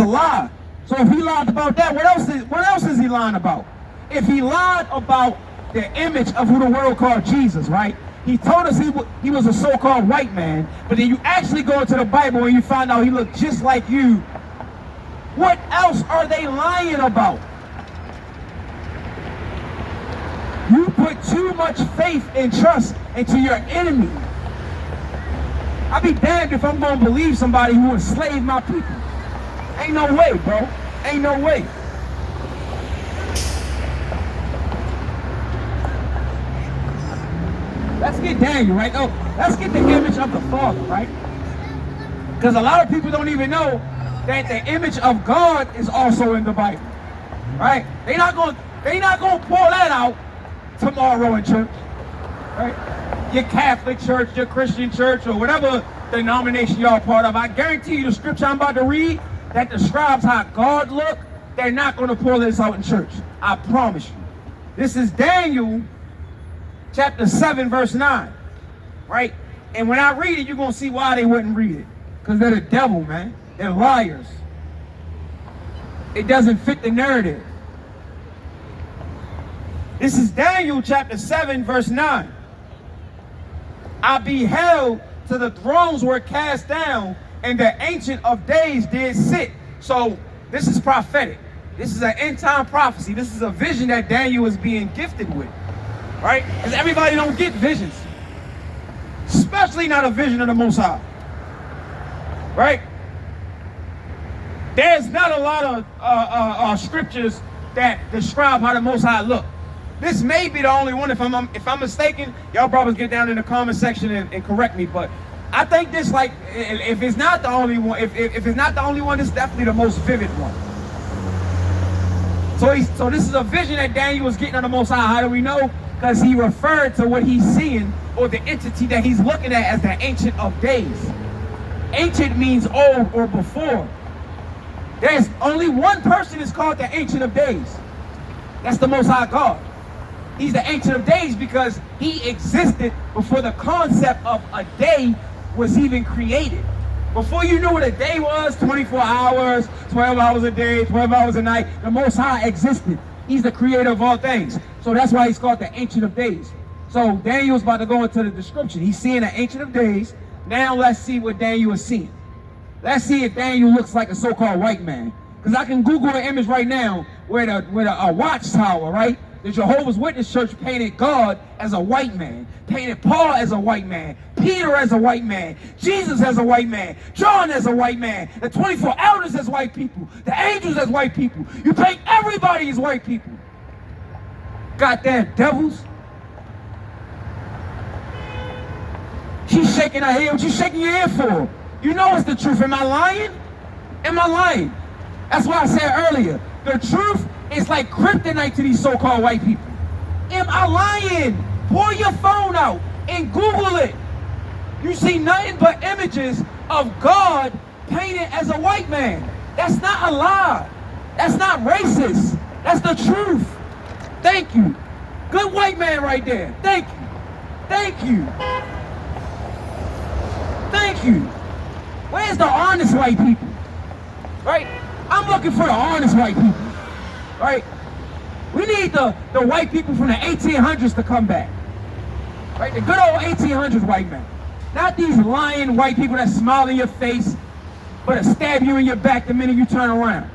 a lie. So if he lied about that, what else is he lying about? If he lied about the image of who the world called Jesus, right? He told us he was a so-called white man, but then you actually go into the Bible and you find out he looked just like you. What else are they lying about? You put too much faith and trust into your enemy. I'd be damned if I'm going to believe somebody who enslaved my people. Ain't no way, bro. Ain't no way. Let's get Daniel, right? Oh, let's get the image of the Father, right? Because a lot of people don't even know that the image of God is also in the Bible, right? They're not going to pull that out tomorrow in church, right? Your Catholic church, your Christian church, or whatever denomination y'all part of. I guarantee you the scripture I'm about to read that describes how God looked, they're not going to pull this out in church. I promise you. This is Daniel chapter 7, verse 9, right? And when I read it, you're going to see why they wouldn't read it. Because they're the devil, man. They're liars. It doesn't fit the narrative. This is Daniel chapter 7, verse 9. I beheld till the thrones were cast down, and the Ancient of Days did sit. So this is prophetic. This is an end time prophecy. This is a vision that Daniel is being gifted with, right? Because everybody don't get visions, especially not a vision of the Most High, right? There's not a lot of scriptures that describe how the Most High look. This may be the only one. If I'm mistaken, y'all brothers get down in the comment section and correct me. But I think this, like, if it's not the only one, if it's not the only one, it's definitely the most vivid one. So this is a vision that Daniel was getting on the Most High. How do we know? Because he referred to what he's seeing, or the entity that he's looking at, as the Ancient of Days. Ancient means old or before. There's only one person that's called the Ancient of Days. That's the Most High God. He's the Ancient of Days because he existed before the concept of a day was even created. Before you knew what a day was, 24 hours, 12 hours a day, 12 hours a night, the Most High existed. He's the creator of all things. So that's why he's called the Ancient of Days. So Daniel's about to go into the description. He's seeing the Ancient of Days. Now let's see what Daniel is seeing. Let's see if Daniel looks like a so-called white man. Because I can Google an image right now where a watchtower, right? The Jehovah's Witness church painted God as a white man, painted Paul as a white man, Peter as a white man, Jesus as a white man, John as a white man, the 24 elders as white people, the angels as white people. You paint everybody as white people. Goddamn devils. She's shaking her head. What you shaking your head for? You know it's the truth. Am I lying? Am I lying? That's why I said earlier, the truth is like kryptonite to these so-called white people. Am I lying? Pull your phone out and Google it. You see nothing but images of God painted as a white man. That's not a lie. That's not racist. That's the truth. Thank you. Good white man right there. Thank you. Thank you. Thank you. Where's the honest white people? Right? I'm looking for the honest white people. Right? We need the white people from the 1800s to come back. Right? The good old 1800s white men. Not these lying white people that smile in your face, but stab you in your back the minute you turn around.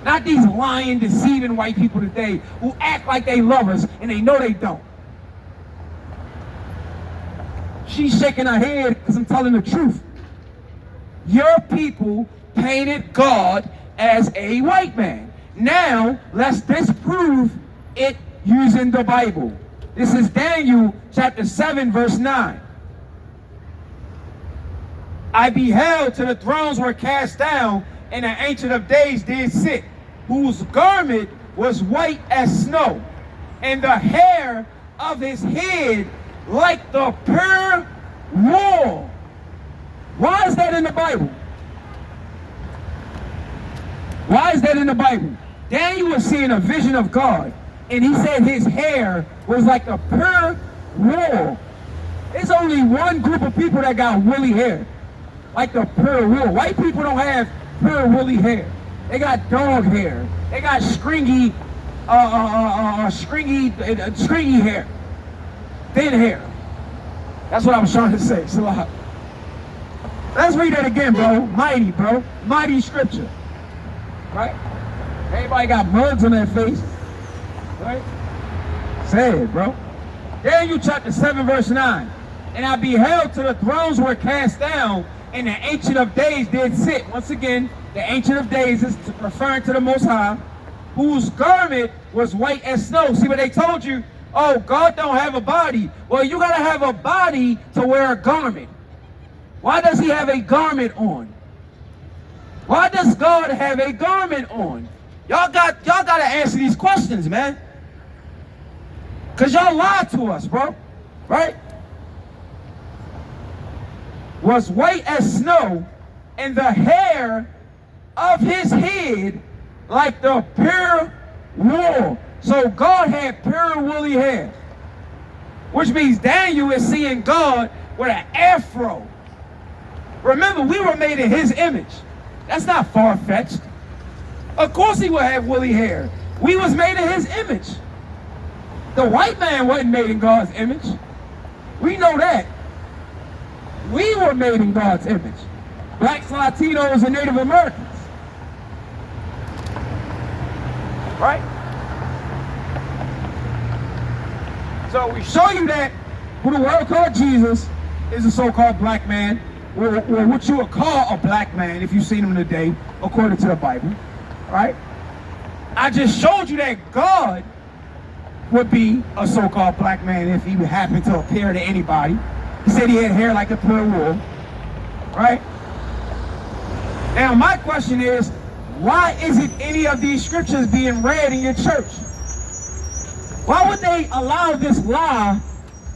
Not these lying, deceiving white people today who act like they love us and they know they don't. She's shaking her head because I'm telling the truth. Your people painted God as a white man. Now, let's disprove it using the Bible. This is Daniel chapter 7, verse 9. I beheld till the thrones were cast down, and the Ancient of Days did sit, whose garment was white as snow, and the hair of his head like the pure wool. Why is that in the Bible? Why is that in the Bible? Daniel was seeing a vision of God, and he said his hair was like the pure wool. There's only one group of people that got woolly hair, like the pure wool. White people don't have pure woolly hair. They got dog hair. They got stringy hair. Thin hair. That's what I was trying to say. So, let's read that again, bro. Mighty, bro. Mighty scripture. Right? Everybody got mugs on their face. Right? Say it, bro. Daniel chapter 7, verse 9. And I beheld till the thrones were cast down, and the Ancient of Days did sit. Once again, the Ancient of Days is referring to the Most High, whose garment was white as snow. See what they told you? Oh, God don't have a body. Well, you got to have a body to wear a garment. Why does he have a garment on? Why does God have a garment on? Y'all got to answer these questions, man. Because y'all lied to us, bro. Right? Was white as snow, and the hair of his head like the pure wool. So God had pure woolly hair, which means Daniel is seeing God with an afro. Remember, we were made in his image. That's not far-fetched. Of course he will have woolly hair. We was made in his image. The white man wasn't made in God's image. We know that. We were made in God's image. Blacks, Latinos, and Native Americans. Right? So we show you that who the world called Jesus is a so-called black man, or what you would call a black man if you've seen him today, according to the Bible. Right? I just showed you that God would be a so-called black man if he would happen to appear to anybody. He said he had hair like a pure wool. Right? Now my question is, why isn't any of these scriptures being read in your church? Why would they allow this lie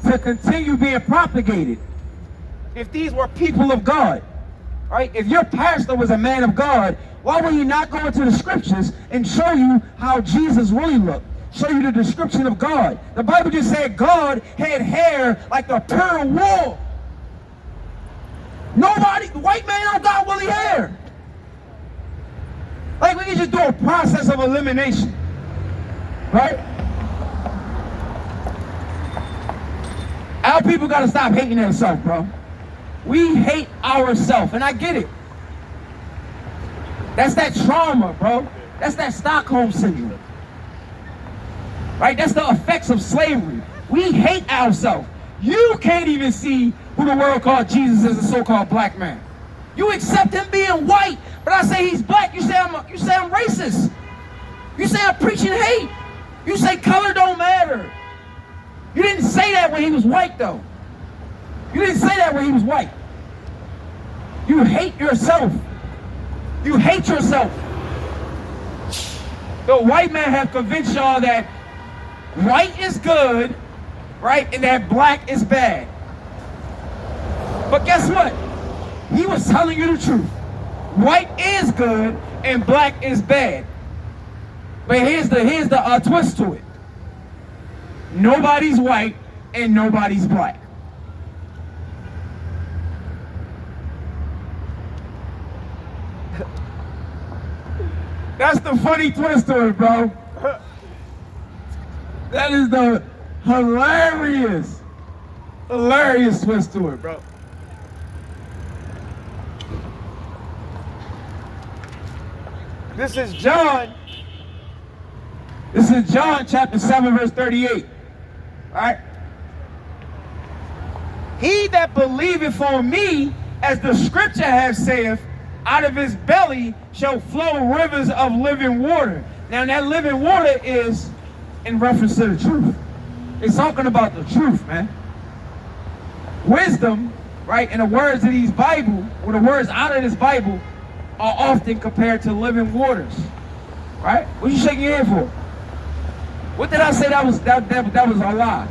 to continue being propagated if these were people of God? Right? If your pastor was a man of God, why would he not go into the scriptures and show you how Jesus really looked? Show you the description of God. The Bible just said God had hair like the pure wool. Nobody, the white man don't got woolly hair. Like we can just do a process of elimination. Right? Our people got to stop hating themselves, bro. We hate ourselves, and I get it. That's that trauma, bro. That's that Stockholm syndrome. Right? That's the effects of slavery. We hate ourselves. You can't even see who the world called Jesus as a so-called black man. You accept him being white, but I say he's black. You say I'm racist. You say I'm preaching hate. You say color don't matter. You didn't say that when he was white, though. You didn't say that when he was white. You hate yourself. You hate yourself. The white man have convinced y'all that white is good, right, and that black is bad. But guess what? He was telling you the truth. White is good and black is bad. But here's the twist to it. Nobody's white and nobody's black. That's the funny twist to it, bro. That is the hilarious twist to it, bro. This is John chapter 7, verse 38. All right? He that believeth on me, as the scripture hath saith, out of his belly shall flow rivers of living water. Now that living water is in reference to the truth. It's talking about the truth, man. Wisdom, right, and the words of these Bible, or the words out of this Bible, are often compared to living waters. Right? What are you shaking your head for? What did I say that was a lie?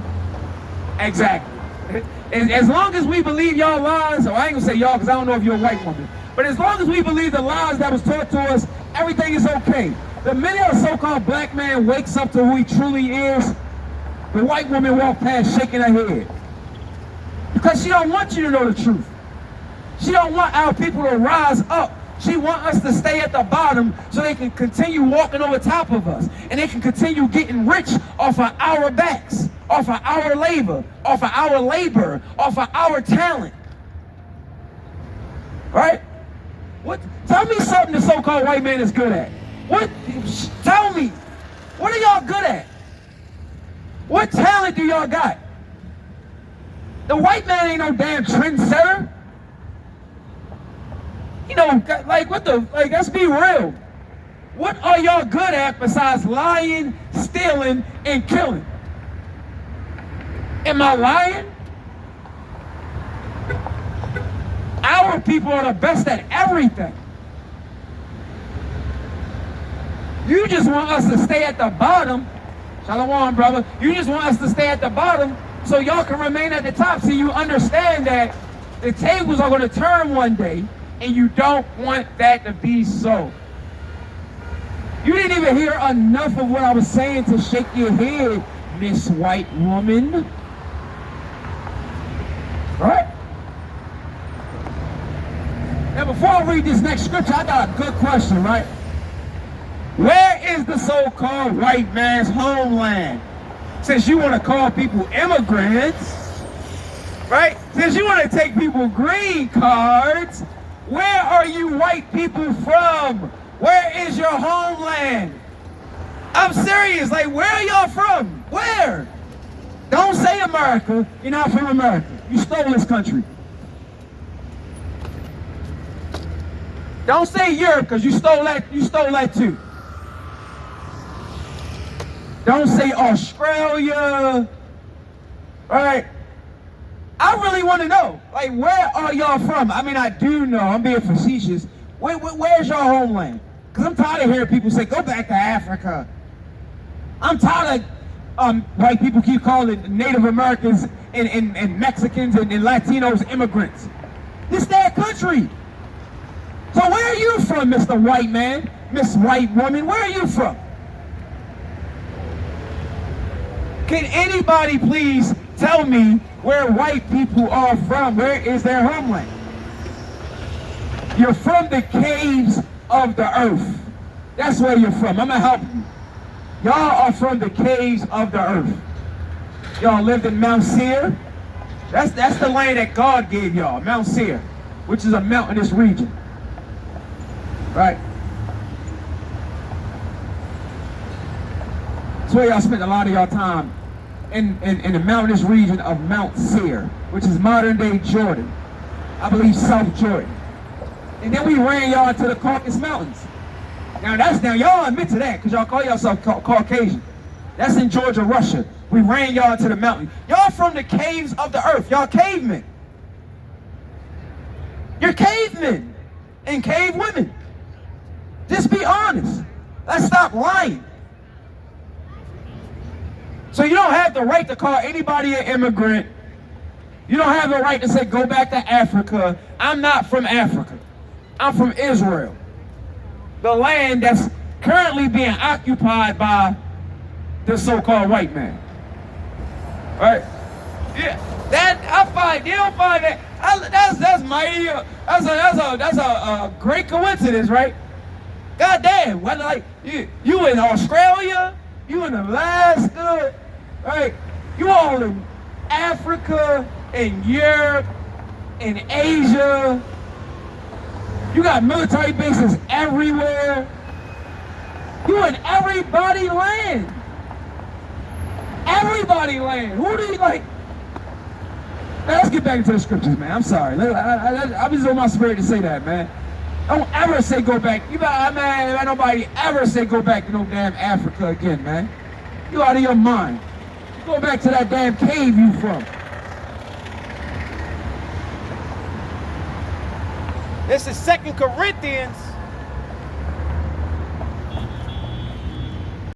Exactly. As long as we believe y'all lies, or I ain't gonna say y'all because I don't know if you're a white woman, but as long as we believe the lies that was taught to us, everything is okay. The minute a so-called black man wakes up to who he truly is, the white woman walks past shaking her head. Because she don't want you to know the truth. She don't want our people to rise up She wants us to stay at the bottom so they can continue walking over top of us. And they can continue getting rich off of our backs, off of our labor, off of our talent. Right? Tell me something the so-called white man is good at. Tell me. What are y'all good at? What talent do y'all got? The white man ain't no damn trendsetter. You know, let's be real. What are y'all good at besides lying, stealing, and killing? Am I lying? Our people are the best at everything. You just want us to stay at the bottom. Shalom, brother. You just want us to stay at the bottom so y'all can remain at the top. So you understand that the tables are going to turn one day, and you don't want that to be so. You didn't even hear enough of what I was saying to shake your head, Miss White Woman. Right? Now, before I read this next scripture, I got a good question, right? Where is the so-called white man's homeland? Since you want to call people immigrants, right? Since you want to take people green cards, where are you white people from? Where is your homeland? I'm serious. Like, where are y'all from? Where? Don't say America. You're not from America. You stole this country. Don't say Europe, because you stole that too. Don't say Australia. Right? I really want to know, like, where are y'all from? I mean, I do know, I'm being facetious. Where's your homeland? Because I'm tired of hearing people say, go back to Africa. I'm tired of white people keep calling Native Americans and Mexicans and Latinos immigrants. This is their country. So where are you from, Mr. White Man, Miss White Woman? Where are you from? Can anybody please tell me where white people are from? Where is their homeland? You're from the caves of the earth. That's where you're from. I'm going to help you. Y'all are from the caves of the earth. Y'all lived in Mount Seir. That's the land that God gave y'all, Mount Seir, which is a mountainous region. Right? That's where y'all spent a lot of y'all time, in the mountainous region of Mount Seir, which is modern day Jordan. I believe South Jordan. And then we ran y'all to the Caucasus Mountains. Now y'all admit to that, because y'all call yourself Caucasian. That's in Georgia, Russia. We ran y'all to the mountain. Y'all from the caves of the earth. Y'all cavemen. You're cavemen and cave women. Just be honest. Let's stop lying. So you don't have the right to call anybody an immigrant. You don't have the right to say, go back to Africa. I'm not from Africa. I'm from Israel. The land that's currently being occupied by the so-called white man. Right? Yeah. That I find, you don't find that. That's mighty. That's a great coincidence, right? God damn, like you in Australia, you in Alaska, right? You all in Africa and Europe and Asia. You got military bases everywhere. You in everybody land. Everybody land. Who do you like? Now, let's get back into the scriptures, man. I'm sorry. I'm just on my spirit to say that, man. Don't ever say go back. Man, nobody ever say go back to no damn Africa again, man. You out of your mind. Go back to that damn cave you from. This is 2 Corinthians